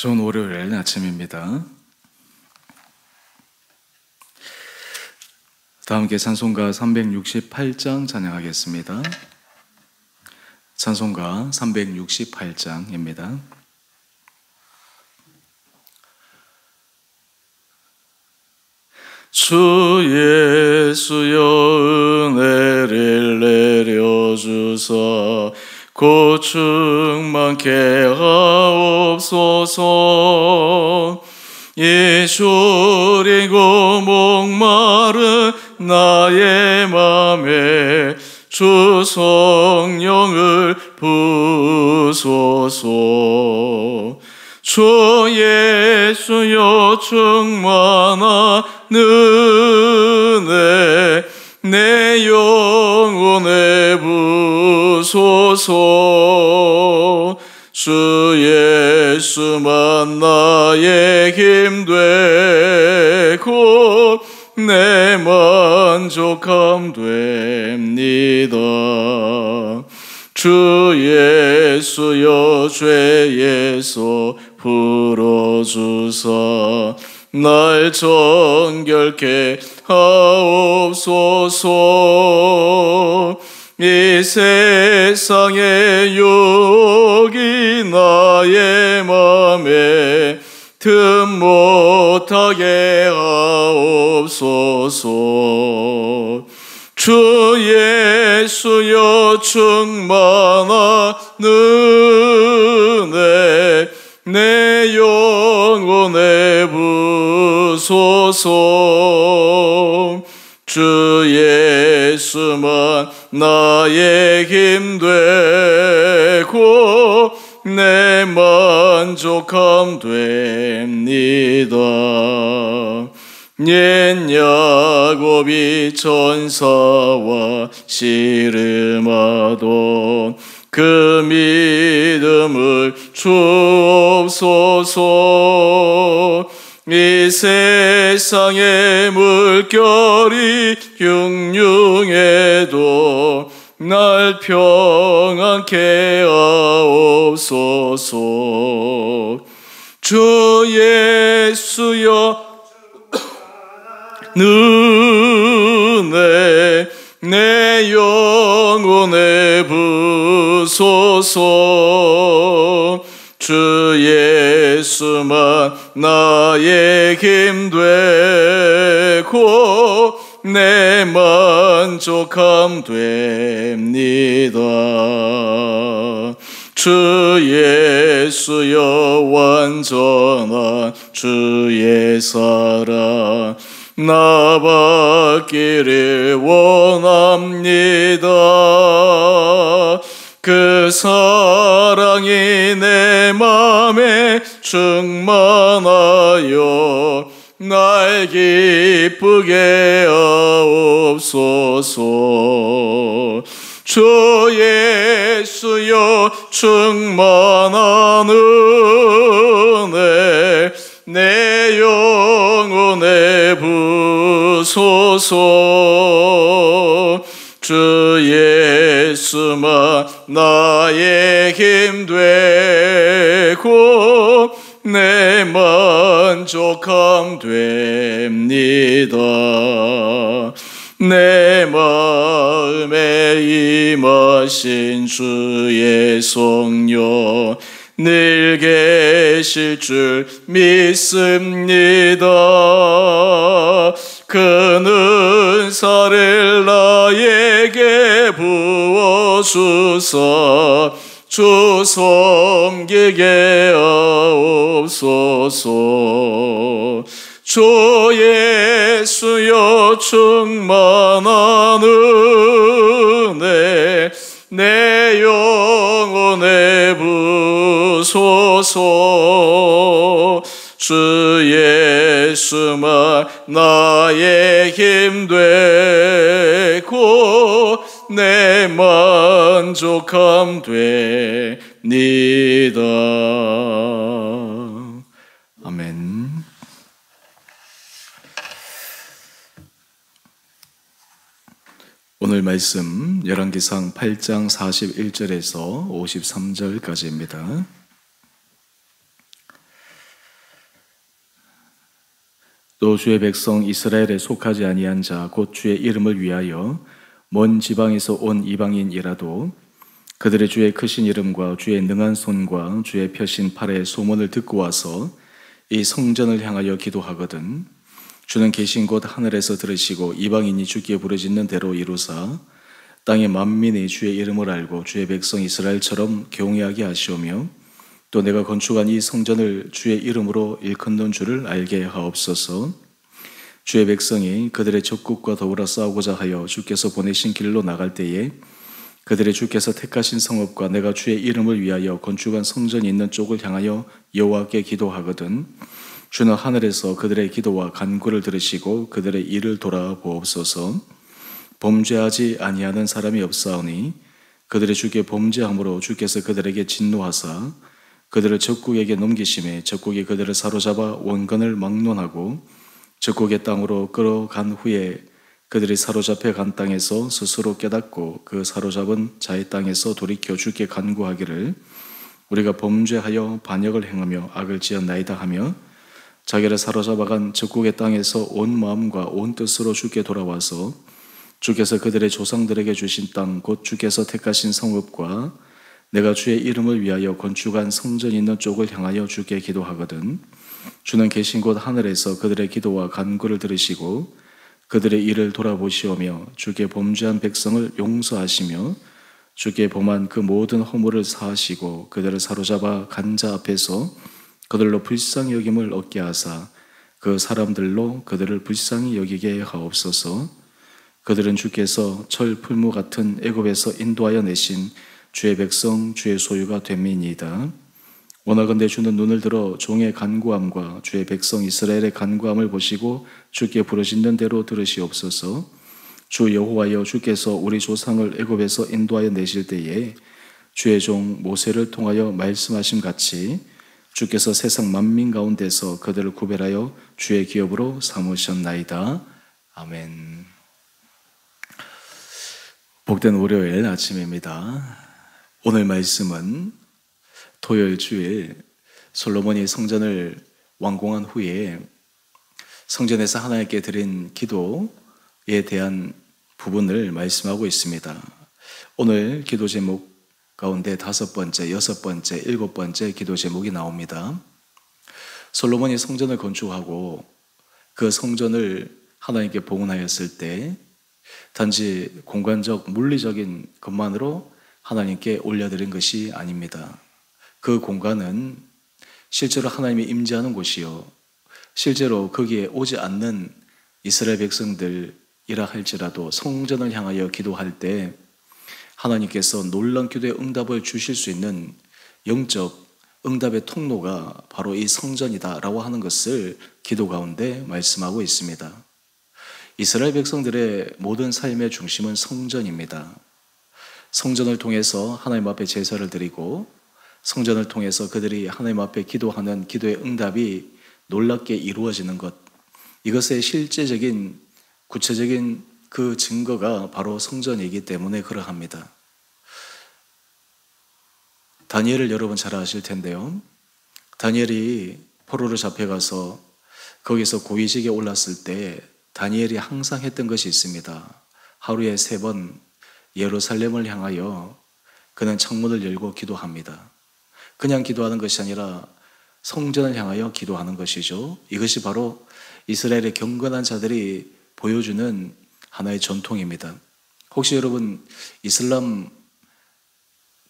좋은 월요일 아침입니다. 다 함께 찬송가 368장 찬양하겠습니다. 찬송가 368장입니다. 주 예수여 은혜를 내려주사 고충 많게 하옵소서. 예수리고 목마른 나의 맘에 주 성령을 부소서. 주 예수여 충만한 은혜 내 영혼에 부소서. 주 예수만 나의 힘 되고 내 만족함 됩니다. 주 예수여 죄에서 풀어주사 날 정결케 하옵소서. 이 세상의 유혹이 나의 맘에 틈 못하게 하옵소서. 주 예수여 충만한 은혜 내 영혼에 부소서. 주 예수만 나의 힘 되고 내 만족함 됩니다. 옛 야곱이 천사와 씨름하던 그 믿음을 주옵소서. 이 세상의 물결이 흉흉해도 날 평안케 하옵소서. 주 예수여 은혜 내 영혼에 부소서. 주 예수만 나의 힘 되고 내 만족함 됩니다. 주 예수여 완전한 주의 사랑 나 받기를 원합니다. 그 사랑이 내 맘에 충만하여 날 기쁘게 하옵소서. 주 예수여 충만한 은혜 내 영혼에 부소서. 주 예수만 나의 힘 되고 내 만족함 됩니다. 내 마음에 임하신 주의 성령 늘 계실 줄 믿습니다. 그 은사를 나에게 부어주사 주 섬기게 하옵소서. 주 예수여 충만한 은혜 내 영혼에 부소서. 주 예수만 나의 힘 되고 내 만족함 됩니다. 아멘. 오늘 말씀 열왕기상 8장 41절에서 53절까지입니다. 또 주의 백성 이스라엘에 속하지 아니한 자 곧 주의 이름을 위하여 먼 지방에서 온 이방인이라도 그들의 주의 크신 이름과 주의 능한 손과 주의 펴신 팔의 소문을 듣고 와서 이 성전을 향하여 기도하거든 주는 계신 곳 하늘에서 들으시고 이방인이 주께 부르짖는 대로 이루사 땅의 만민이 주의 이름을 알고 주의 백성 이스라엘처럼 경외하게 하시오며 또 내가 건축한 이 성전을 주의 이름으로 일컫는 줄을 알게 하옵소서. 주의 백성이 그들의 적국과 더불어 싸우고자 하여 주께서 보내신 길로 나갈 때에 그들의 주께서 택하신 성읍과 내가 주의 이름을 위하여 건축한 성전이 있는 쪽을 향하여 여호와께 기도하거든 주는 하늘에서 그들의 기도와 간구를 들으시고 그들의 일을 돌아보옵소서. 범죄하지 아니하는 사람이 없사오니 그들의 주께 범죄함으로 주께서 그들에게 진노하사 그들을 적국에게 넘기심에 적국이 그들을 사로잡아 원건을 막론하고 적국의 땅으로 끌어간 후에 그들이 사로잡혀 간 땅에서 스스로 깨닫고 그 사로잡은 자의 땅에서 돌이켜 주께 간구하기를 우리가 범죄하여 반역을 행하며 악을 지었나이다 하며 자기를 사로잡아간 적국의 땅에서 온 마음과 온 뜻으로 주께 돌아와서 주께서 그들의 조상들에게 주신 땅 곧 주께서 택하신 성읍과 내가 주의 이름을 위하여 건축한 성전이 있는 쪽을 향하여 주께 기도하거든 주는 계신 곳 하늘에서 그들의 기도와 간구를 들으시고 그들의 일을 돌아보시오며 주께 범죄한 백성을 용서하시며 주께 범한 그 모든 허물을 사하시고 그들을 사로잡아 간 자 앞에서 그들로 불쌍히 여김을 얻게 하사 그 사람들로 그들을 불쌍히 여기게 하옵소서. 그들은 주께서 철 풀무 같은 애굽에서 인도하여 내신 주의 백성 주의 소유가 됨이니이다. 원하건대 주는 눈을 들어 종의 간구함과 주의 백성 이스라엘의 간구함을 보시고 주께 부르짖는 대로 들으시옵소서. 주 여호와여 주께서 우리 조상을 애굽에서 인도하여 내실 때에 주의 종 모세를 통하여 말씀하심 같이 주께서 세상 만민 가운데서 그들을 구별하여 주의 기업으로 삼으셨나이다. 아멘. 복된 월요일 아침입니다. 오늘 말씀은 토요일 주일 솔로몬이 성전을 완공한 후에 성전에서 하나님께 드린 기도에 대한 부분을 말씀하고 있습니다. 오늘 기도 제목 가운데 5번째, 6번째, 7번째 기도 제목이 나옵니다. 솔로몬이 성전을 건축하고 그 성전을 하나님께 봉헌하였을 때 단지 공간적 물리적인 것만으로 하나님께 올려드린 것이 아닙니다. 그 공간은 실제로 하나님이 임재하는 곳이요 실제로 거기에 오지 않는 이스라엘 백성들이라 할지라도 성전을 향하여 기도할 때 하나님께서 놀라운 기도의 응답을 주실 수 있는 영적 응답의 통로가 바로 이 성전이다라고 하는 것을 기도 가운데 말씀하고 있습니다. 이스라엘 백성들의 모든 삶의 중심은 성전입니다. 성전을 통해서 하나님 앞에 제사를 드리고 성전을 통해서 그들이 하나님 앞에 기도하는 기도의 응답이 놀랍게 이루어지는 것, 이것의 실제적인 구체적인 그 증거가 바로 성전이기 때문에 그러합니다. 다니엘을 여러분 잘 아실 텐데요. 다니엘이 포로로 잡혀가서 거기서 고위직에 올랐을 때 다니엘이 항상 했던 것이 있습니다. 하루에 3번 예루살렘을 향하여 그는 창문을 열고 기도합니다. 그냥 기도하는 것이 아니라 성전을 향하여 기도하는 것이죠. 이것이 바로 이스라엘의 경건한 자들이 보여주는 하나의 전통입니다. 혹시 여러분 이슬람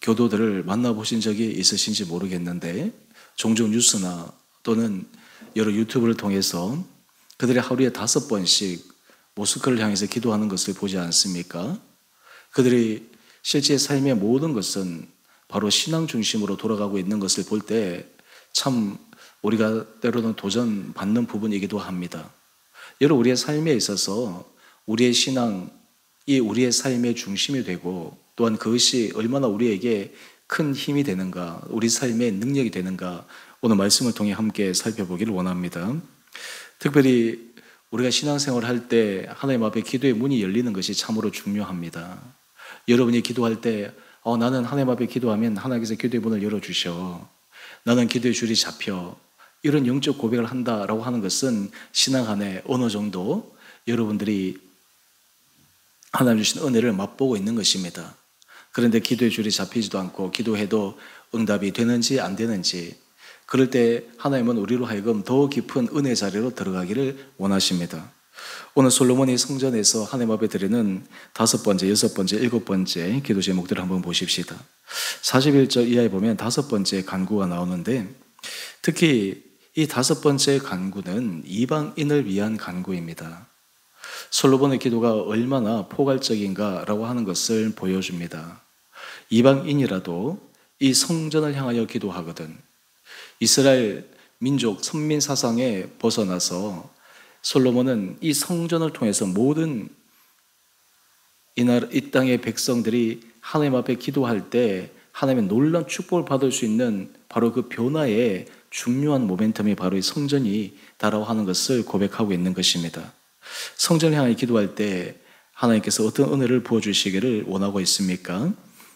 교도들을 만나보신 적이 있으신지 모르겠는데 종종 뉴스나 또는 여러 유튜브를 통해서 그들이 하루에 5번씩 모스크를 향해서 기도하는 것을 보지 않습니까? 그들이 실제 삶의 모든 것은 바로 신앙 중심으로 돌아가고 있는 것을 볼 때 참 우리가 때로는 도전받는 부분이기도 합니다. 여러분, 우리의 삶에 있어서 우리의 신앙이 우리의 삶의 중심이 되고 또한 그것이 얼마나 우리에게 큰 힘이 되는가, 우리 삶의 능력이 되는가, 오늘 말씀을 통해 함께 살펴보기를 원합니다. 특별히 우리가 신앙생활을 할 때 하나님 앞에 기도의 문이 열리는 것이 참으로 중요합니다. 여러분이 기도할 때 나는 하나님 앞에 기도하면 하나님께서 기도의 문을 열어주셔. 나는 기도의 줄이 잡혀. 이런 영적 고백을 한다라고 하는 것은 신앙 안에 어느 정도 여러분들이 하나님 주신 은혜를 맛보고 있는 것입니다. 그런데 기도의 줄이 잡히지도 않고 기도해도 응답이 되는지 안 되는지, 그럴 때 하나님은 우리로 하여금 더 깊은 은혜 자리로 들어가기를 원하십니다. 오늘 솔로몬이 성전에서 하나님 앞에 드리는 5번째, 6번째, 7번째 기도 제목들을 한번 보십시다. 41절 이하에 보면 5번째 간구가 나오는데, 특히 이 5번째 간구는 이방인을 위한 간구입니다. 솔로몬의 기도가 얼마나 포괄적인가라고 하는 것을 보여줍니다. 이방인이라도 이 성전을 향하여 기도하거든. 이스라엘 민족 선민 사상에 벗어나서 솔로몬은 이 성전을 통해서 모든 이 땅의 백성들이 하나님 앞에 기도할 때 하나님의 놀라운 축복을 받을 수 있는 바로 그 변화의 중요한 모멘텀이 바로 이 성전이다라고 하는 것을 고백하고 있는 것입니다. 성전을 향해 기도할 때 하나님께서 어떤 은혜를 부어주시기를 원하고 있습니까?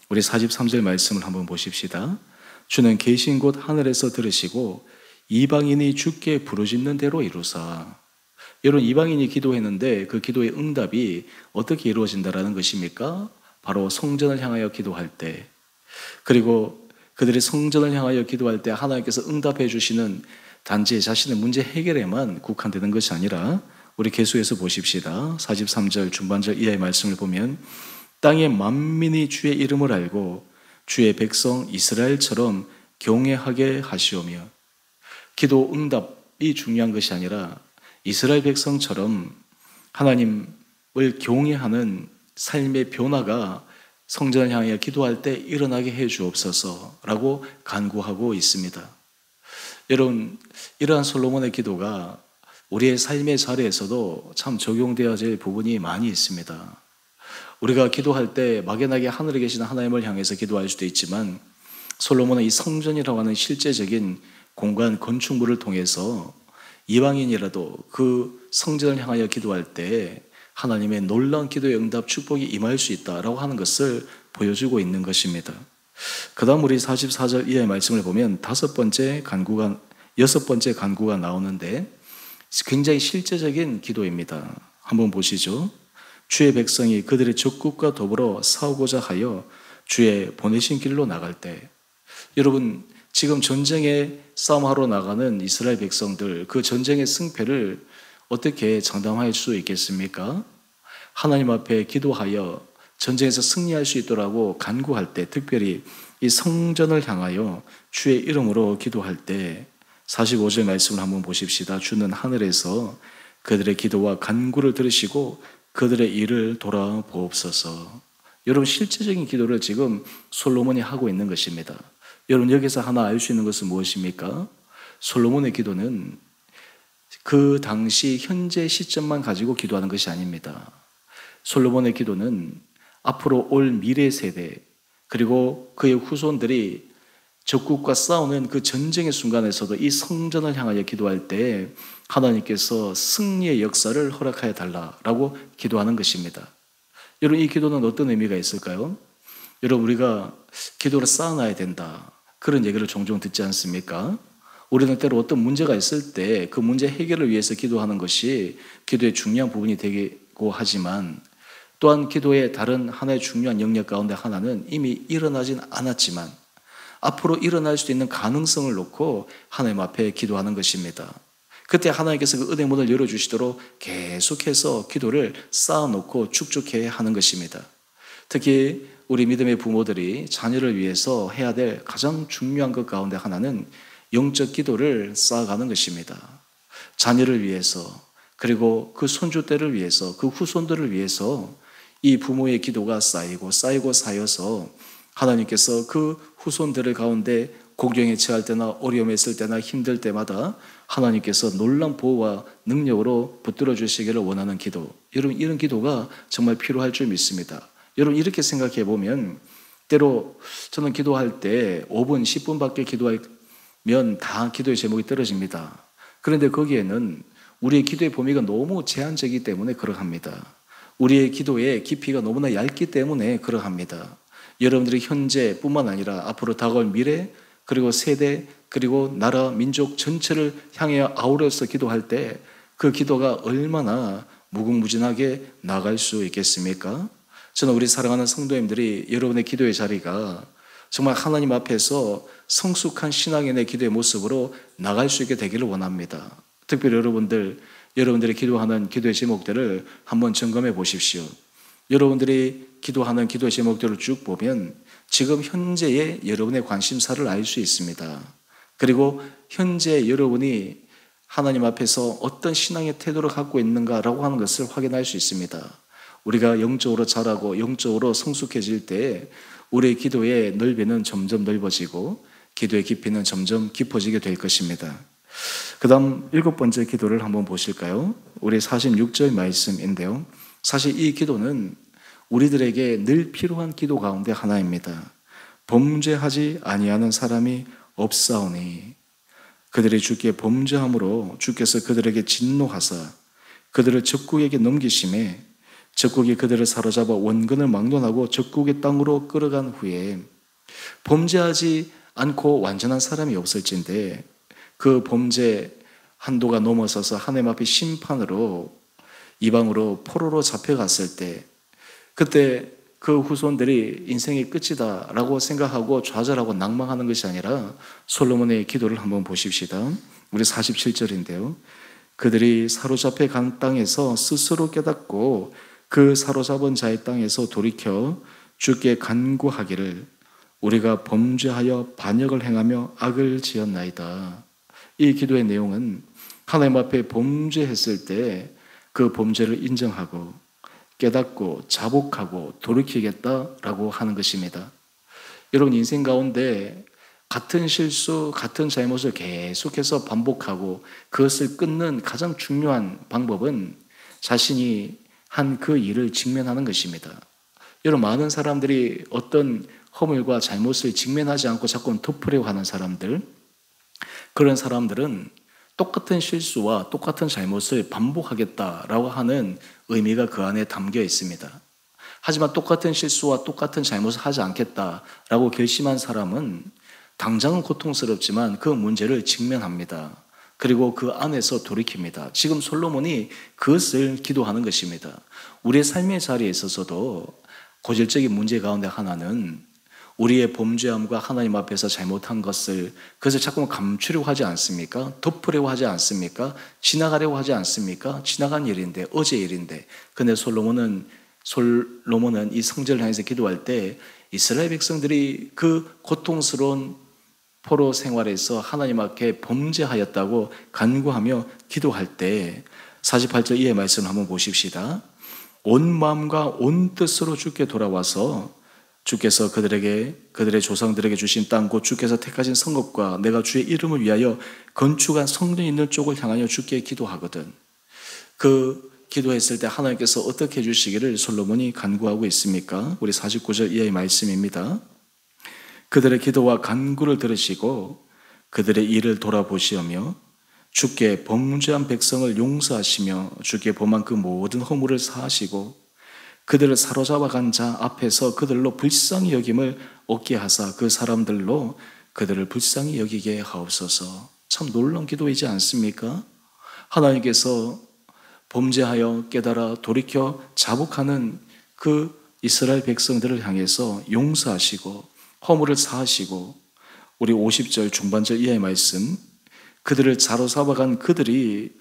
우리 43절 말씀을 한번 보십시다. 주는 계신 곳 하늘에서 들으시고 이방인이 주께 부르짖는 대로 이루사. 여러분, 이방인이 기도했는데 그 기도의 응답이 어떻게 이루어진다라는 것입니까? 바로 성전을 향하여 기도할 때, 그리고 그들이 성전을 향하여 기도할 때 하나님께서 응답해 주시는 단지 자신의 문제 해결에만 국한되는 것이 아니라, 우리 계속해서 보십시다. 43절 중반절 이하의 말씀을 보면 땅의 만민이 주의 이름을 알고 주의 백성 이스라엘처럼 경외하게 하시오며, 기도 응답이 중요한 것이 아니라 이스라엘 백성처럼 하나님을 경외하는 삶의 변화가 성전을 향해 기도할 때 일어나게 해 주옵소서라고 간구하고 있습니다. 여러분, 이러한 솔로몬의 기도가 우리의 삶의 자리에서도 참 적용되어질 부분이 많이 있습니다. 우리가 기도할 때 막연하게 하늘에 계신 하나님을 향해서 기도할 수도 있지만, 솔로몬은 이 성전이라고 하는 실제적인 공간 건축물을 통해서 이방인이라도 그 성전을 향하여 기도할 때 하나님의 놀라운 기도의 응답 축복이 임할 수 있다라고 하는 것을 보여주고 있는 것입니다. 그 다음 우리 44절 이하의 말씀을 보면 6번째 간구가 나오는데 굉장히 실제적인 기도입니다. 한번 보시죠. 주의 백성이 그들의 적국과 더불어 싸우고자 하여 주의 보내신 길로 나갈 때, 여러분, 지금 전쟁에 싸움하러 나가는 이스라엘 백성들, 그 전쟁의 승패를 어떻게 장담할 수 있겠습니까? 하나님 앞에 기도하여 전쟁에서 승리할 수 있도록 간구할 때, 특별히 이 성전을 향하여 주의 이름으로 기도할 때 45절 말씀을 한번 보십시다. 주는 하늘에서 그들의 기도와 간구를 들으시고 그들의 일을 돌아보옵소서. 여러분, 실제적인 기도를 지금 솔로몬이 하고 있는 것입니다. 여러분, 여기서 하나 알 수 있는 것은 무엇입니까? 솔로몬의 기도는 그 당시 현재 시점만 가지고 기도하는 것이 아닙니다. 솔로몬의 기도는 앞으로 올 미래 세대, 그리고 그의 후손들이 적국과 싸우는 그 전쟁의 순간에서도 이 성전을 향하여 기도할 때 하나님께서 승리의 역사를 허락하여 달라라고 기도하는 것입니다. 여러분, 이 기도는 어떤 의미가 있을까요? 여러분, 우리가 기도를 쌓아놔야 된다, 그런 얘기를 종종 듣지 않습니까? 우리는 때로 어떤 문제가 있을 때 그 문제 해결을 위해서 기도하는 것이 기도의 중요한 부분이 되고 하지만, 또한 기도의 다른 하나의 중요한 영역 가운데 하나는 이미 일어나진 않았지만 앞으로 일어날 수도 있는 가능성을 놓고 하나님 앞에 기도하는 것입니다. 그때 하나님께서 그 은혜 문을 열어주시도록 계속해서 기도를 쌓아놓고 축적해야 하는 것입니다. 특히 우리 믿음의 부모들이 자녀를 위해서 해야 될 가장 중요한 것 가운데 하나는 영적 기도를 쌓아가는 것입니다. 자녀를 위해서, 그리고 그 손주들을 위해서, 그 후손들을 위해서 이 부모의 기도가 쌓이고 쌓여서 하나님께서 그 후손들의 가운데 공경에 처할 때나 어려움에 있을 때나 힘들 때마다 하나님께서 놀라운 보호와 능력으로 붙들어 주시기를 원하는 기도, 여러분, 이런 기도가 정말 필요할 줄 믿습니다. 여러분, 이렇게 생각해 보면 때로 저는 기도할 때 5분, 10분밖에 기도하면 다 기도의 제목이 떨어집니다. 그런데 거기에는 우리의 기도의 범위가 너무 제한적이기 때문에 그러합니다. 우리의 기도의 깊이가 너무나 얇기 때문에 그러합니다. 여러분들이 현재뿐만 아니라 앞으로 다가올 미래, 그리고 세대, 그리고 나라, 민족 전체를 향해 아우러서 기도할 때 그 기도가 얼마나 무궁무진하게 나갈 수 있겠습니까? 저는 우리 사랑하는 성도님들이 여러분의 기도의 자리가 정말 하나님 앞에서 성숙한 신앙인의 기도의 모습으로 나갈 수 있게 되기를 원합니다. 특별히 여러분들이 기도하는 기도의 제목들을 한번 점검해 보십시오. 여러분들이 기도하는 기도의 제목들을 쭉 보면 지금 현재의 여러분의 관심사를 알 수 있습니다. 그리고 현재 여러분이 하나님 앞에서 어떤 신앙의 태도를 갖고 있는가라고 하는 것을 확인할 수 있습니다. 우리가 영적으로 자라고 영적으로 성숙해질 때 우리의 기도의 넓이는 점점 넓어지고 기도의 깊이는 점점 깊어지게 될 것입니다. 그 다음 7번째 기도를 한번 보실까요? 우리 46절 말씀인데요. 사실 이 기도는 우리들에게 늘 필요한 기도 가운데 하나입니다. 범죄하지 아니하는 사람이 없사오니 그들이 주께 범죄함으로 주께서 그들에게 진노하사 그들을 적국에게 넘기심에 적국이 그들을 사로잡아 원근을 막론하고 적국의 땅으로 끌어간 후에 범죄하지 않고 완전한 사람이 없을진데 그 범죄 한도가 넘어서서 하나님 앞에 심판으로 이방으로 포로로 잡혀갔을 때 그때 그 후손들이 인생의 끝이다 라고 생각하고 좌절하고 낭망하는 것이 아니라 솔로몬의 기도를 한번 보십시다. 우리 47절인데요. 그들이 사로잡혀 간 땅에서 스스로 깨닫고 그 사로잡은 자의 땅에서 돌이켜 주께 간구하기를 우리가 범죄하여 반역을 행하며 악을 지었나이다. 이 기도의 내용은 하나님 앞에 범죄했을 때 그 범죄를 인정하고 깨닫고 자복하고 돌이키겠다라고 하는 것입니다. 여러분 인생 가운데 같은 실수, 같은 잘못을 계속해서 반복하고 그것을 끊는 가장 중요한 방법은 자신이 한 그 일을 직면하는 것입니다. 여러분 많은 사람들이 어떤 허물과 잘못을 직면하지 않고 자꾸 덮으려고 하는 사람들, 그런 사람들은 똑같은 실수와 똑같은 잘못을 반복하겠다라고 하는 의미가 그 안에 담겨 있습니다. 하지만 똑같은 실수와 똑같은 잘못을 하지 않겠다라고 결심한 사람은 당장은 고통스럽지만 그 문제를 직면합니다. 그리고 그 안에서 돌이킵니다. 지금 솔로몬이 그것을 기도하는 것입니다. 우리의 삶의 자리에 있어서도 고질적인 문제 가운데 하나는 우리의 범죄함과 하나님 앞에서 잘못한 그것을 자꾸 감추려고 하지 않습니까? 덮으려고 하지 않습니까? 지나가려고 하지 않습니까? 지나간 일인데, 어제 일인데. 근데 솔로몬은 이 성전을 향해서 기도할 때 이스라엘 백성들이 그 고통스러운 포로 생활에서 하나님 앞에 범죄하였다고 간구하며 기도할 때 48절 이하의 말씀을 한번 보십시다. 온 마음과 온 뜻으로 주께 돌아와서 주께서 그들의 조상들에게 주신 땅 곧 주께서 택하신 성읍과 내가 주의 이름을 위하여 건축한 성전이 있는 쪽을 향하여 주께 기도하거든. 그 기도했을 때 하나님께서 어떻게 해주시기를 솔로몬이 간구하고 있습니까? 우리 49절 이하의 말씀입니다. 그들의 기도와 간구를 들으시고 그들의 일을 돌아보시며 주께 범죄한 백성을 용서하시며 주께 범한 그 모든 허물을 사하시고 그들을 사로잡아 간 자 앞에서 그들로 불쌍히 여김을 얻게 하사 그 사람들로 그들을 불쌍히 여기게 하옵소서. 참 놀라운 기도이지 않습니까? 하나님께서 범죄하여 깨달아 돌이켜 자복하는 그 이스라엘 백성들을 향해서 용서하시고 허물을 사하시고 우리 50절 중반절 이하의 말씀 그들을 사로잡아 간 그들이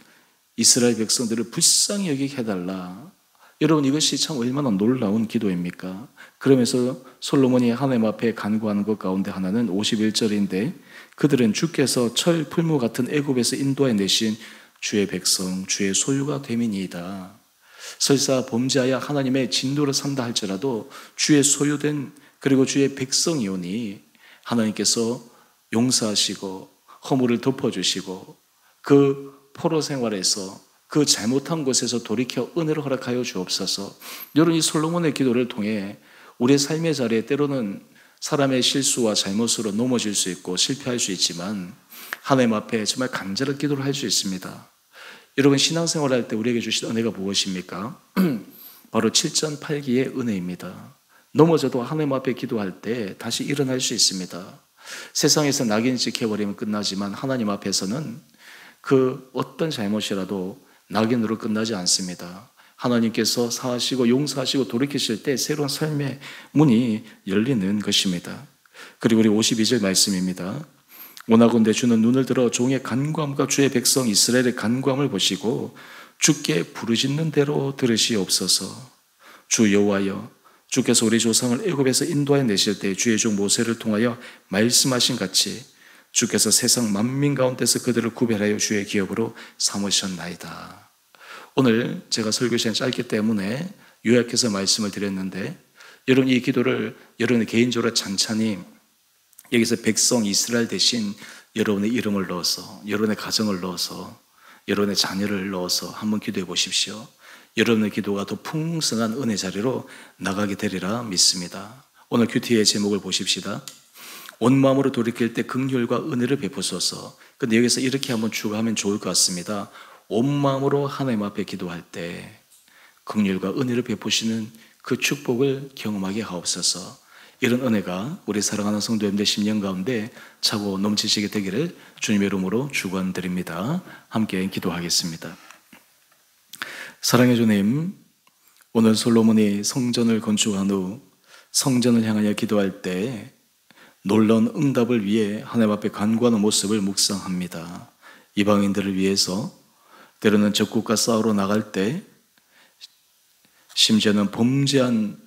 이스라엘 백성들을 불쌍히 여기게 해달라. 여러분 이것이 참 얼마나 놀라운 기도입니까? 그러면서 솔로몬이 하나님 앞에 간구하는 것 가운데 하나는 51절인데 그들은 주께서 철 풀무 같은 애굽에서 인도해 내신 주의 백성 주의 소유가 됨이니이다. 설사 범죄하여 하나님의 진노를 산다 할지라도 주의 소유된 그리고 주의 백성이오니 하나님께서 용서하시고 허물을 덮어주시고 그 포로 생활에서 그 잘못한 곳에서 돌이켜 은혜를 허락하여 주옵소서. 여러분 이 솔로몬의 기도를 통해 우리의 삶의 자리에 때로는 사람의 실수와 잘못으로 넘어질 수 있고 실패할 수 있지만 하나님 앞에 정말 간절한 기도를 할 수 있습니다. 여러분 신앙생활을 할 때 우리에게 주신 은혜가 무엇입니까? 바로 7전 8기의 은혜입니다. 넘어져도 하나님 앞에 기도할 때 다시 일어날 수 있습니다. 세상에서 낙인 찍혀버리면 끝나지만 하나님 앞에서는 그 어떤 잘못이라도 낙인으로 끝나지 않습니다. 하나님께서 사하시고 용서하시고 돌이키실 때 새로운 삶의 문이 열리는 것입니다. 그리고 우리 52절 말씀입니다. 원하건대 주는 눈을 들어 종의 간구함과 주의 백성 이스라엘의 간구함을 보시고 주께 부르짖는 대로 들으시옵소서. 주 여호와여, 주께서 우리 조상을 애굽에서 인도하여 내실 때 주의 종 모세를 통하여 말씀하신 같이 주께서 세상 만민 가운데서 그들을 구별하여 주의 기업으로 삼으셨나이다. 오늘 제가 설교 시간 짧기 때문에 요약해서 말씀을 드렸는데, 여러분 이 기도를 여러분의 개인적으로 찬찬히 여기서 백성 이스라엘 대신 여러분의 이름을 넣어서, 여러분의 가정을 넣어서, 여러분의 자녀를 넣어서 한번 기도해 보십시오. 여러분의 기도가 더 풍성한 은혜 자리로 나가게 되리라 믿습니다. 오늘 큐티의 제목을 보십시다. 온 마음으로 돌이킬 때 긍휼과 은혜를 베푸소서. 근데 여기서 이렇게 한번 추가하면 좋을 것 같습니다. 온 마음으로 하나님 앞에 기도할 때 긍휼과 은혜를 베푸시는 그 축복을 경험하게 하옵소서. 이런 은혜가 우리 사랑하는 성도님들 심령 가운데 차고 넘치시게 되기를 주님의 이름으로 축원드립니다. 함께 기도하겠습니다. 사랑의 주님, 오늘 솔로몬이 성전을 건축한 후 성전을 향하여 기도할 때 놀라운 응답을 위해 하나님 앞에 간구하는 모습을 묵상합니다. 이방인들을 위해서, 때로는 적국과 싸우러 나갈 때, 심지어는 범죄한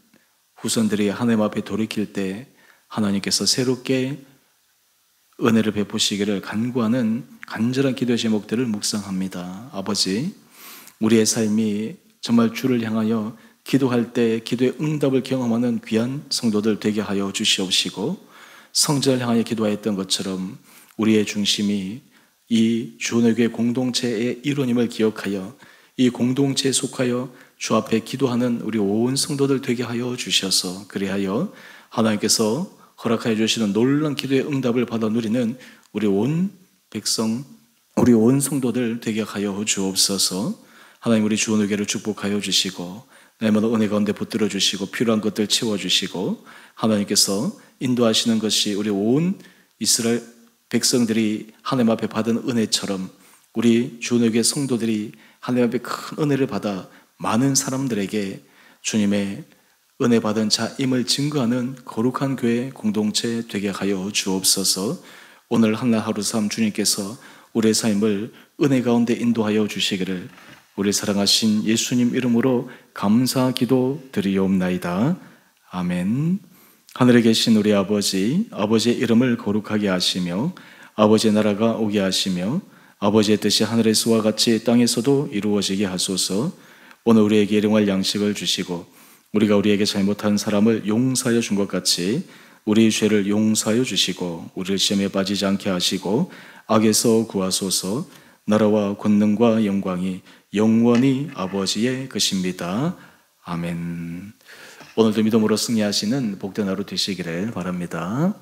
후손들이 하나님 앞에 돌이킬 때 하나님께서 새롭게 은혜를 베푸시기를 간구하는 간절한 기도의 제목들을 묵상합니다. 아버지, 우리의 삶이 정말 주를 향하여 기도할 때 기도의 응답을 경험하는 귀한 성도들 되게 하여 주시옵시고, 성전을 향하여 기도하였던 것처럼 우리의 중심이 이 주원의 공동체의 일원임을 기억하여 이 공동체에 속하여 주 앞에 기도하는 우리 온 성도들 되게 하여 주셔서, 그리하여 하나님께서 허락하여 주시는 놀라운 기도의 응답을 받아 누리는 우리 온 백성, 우리 온 성도들 되게 하여 주옵소서. 하나님, 우리 주원의교를 축복하여 주시고 날마다 은혜 가운데 붙들어 주시고 필요한 것들 채워주시고, 하나님께서 인도하시는 것이 우리 온 이스라엘 백성들이 하나님 앞에 받은 은혜처럼 우리 주원의교회 성도들이 하나님 앞에 큰 은혜를 받아 많은 사람들에게 주님의 은혜 받은 자임을 증거하는 거룩한 교회 공동체 되게 하여 주옵소서. 오늘 한날 하루 삶 주님께서 우리의 삶을 은혜 가운데 인도하여 주시기를 우리 사랑하신 예수님 이름으로 감사 기도 드리옵나이다. 아멘. 하늘에 계신 우리 아버지, 아버지의 이름을 거룩하게 하시며 아버지의 나라가 오게 하시며 아버지의 뜻이 하늘에서와 같이 땅에서도 이루어지게 하소서. 오늘 우리에게 일용할 양식을 주시고 우리가 우리에게 잘못한 사람을 용서하여 준 것 같이 우리 죄를 용서하여 주시고 우리를 시험에 빠지지 않게 하시고 악에서 구하소서. 나라와 권능과 영광이 영원히 아버지의 것입니다. 아멘. 오늘도 믿음으로 승리하시는 복된 하루 되시기를 바랍니다.